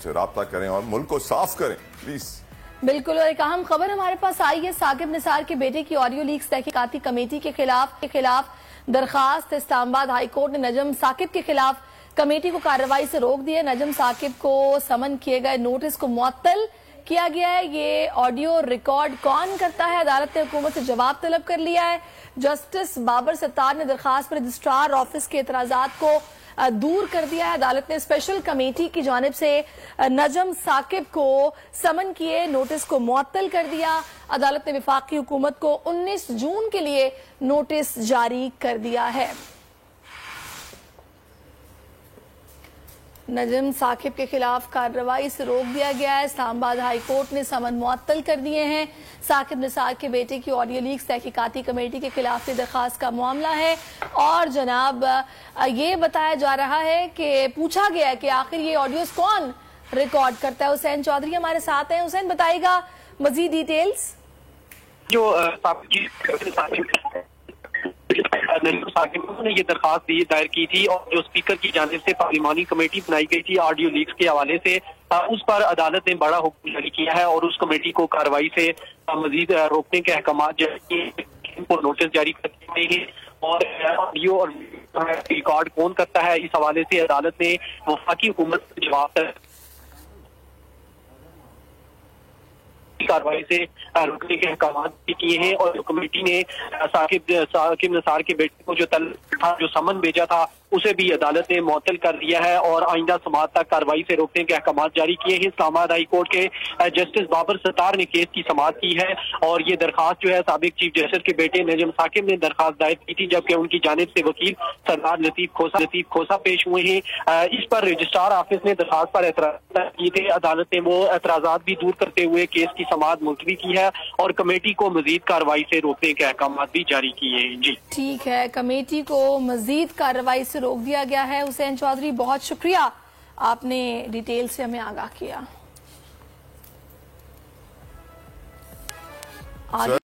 से राब्ता करें और मुल्क को साफ करें प्लीज। बिल्कुल। और एक अहम खबर हमारे पास आई है, साकिब निसार के बेटे की ऑडियो लीक्स तहकीकाती कमेटी के खिलाफ दरखास्त। इस्लामाबाद हाई कोर्ट ने नजम साकिब के खिलाफ कमेटी को कार्रवाई से रोक दिया। नजम साकिब को समन किए गए नोटिस को मुअत्तल किया गया है। ये ऑडियो रिकॉर्ड कौन करता है, अदालत ने हुकूमत से जवाब तलब कर लिया है। जस्टिस बाबर सत्तार ने दरखास्त पर रजिस्ट्रार ऑफिस के एतराजात को दूर कर दिया है। अदालत ने स्पेशल कमेटी की जानिब से नजम साकिब को समन किए नोटिस को मुअत्तल कर दिया। अदालत ने वफाकी हुकूमत को 19 जून के लिए नोटिस जारी कर दिया है। नजम साकिब के खिलाफ कार्रवाई से रोक दिया गया है। इस्लामाबाद हाई कोर्ट ने समन मुअत्तल कर दिए हैं। साकिब निसार के बेटे की ऑडियो लीक्स तहकीकाती कमेटी के खिलाफ ये दरखास्त का मामला है। और जनाब ये बताया जा रहा है कि पूछा गया है कि आखिर ये ऑडियोज कौन रिकॉर्ड करता है। हुसैन चौधरी हमारे साथ हैं। हुसैन, बताइएगा मजीद डिटेल्स। जो साकिब ने ये दरखास्त दायर की थी और जो स्पीकर की जानिब से पार्लिमानी कमेटी बनाई गई थी ऑडियो लीक्स के हवाले से, उस पर अदालत ने बड़ा हुक्म जारी किया है और उस कमेटी को कार्रवाई से मजीद रोकने के अहकाम को नोटिस जारी कर दिए हैं। और ऑडियो और रिकॉर्ड कौन करता है, इस हवाले से अदालत ने वफाकी हुकूमत को जवाब कार्रवाई से रुकने के अहकाम किए हैं। और जो कमेटी ने साकिब निसार के बेटे को जो समन भेजा था उसे भी अदालत ने मुअत्तल कर दिया है और आइंदा समाअत तक कार्रवाई से रोकने के अहकाम जारी किए हैं। इस्लामाबाद हाई कोर्ट के जस्टिस बाबर सत्तार ने केस की समाअत की है और ये दरखास्त जो है साबिक चीफ जस्टिस के बेटे नजम साकिब ने दरखास्त दायर की थी, जबकि उनकी जानिब से वकील सरदार लतीफ खोसा पेश हुए हैं। इस पर रजिस्ट्रार ऑफिस ने दरखास्त पर एतराज किए थे। अदालत ने वो एतराजात भी दूर करते हुए केस की समाअत मुलतवी की है और कमेटी को मजीद कार्रवाई से रोकने के अहकाम भी जारी किए हैं। जी ठीक है, कमेटी को मजीद कार्रवाई से रोक दिया गया है। हुसैन चौधरी, बहुत शुक्रिया, आपने डिटेल से हमें आगाह किया।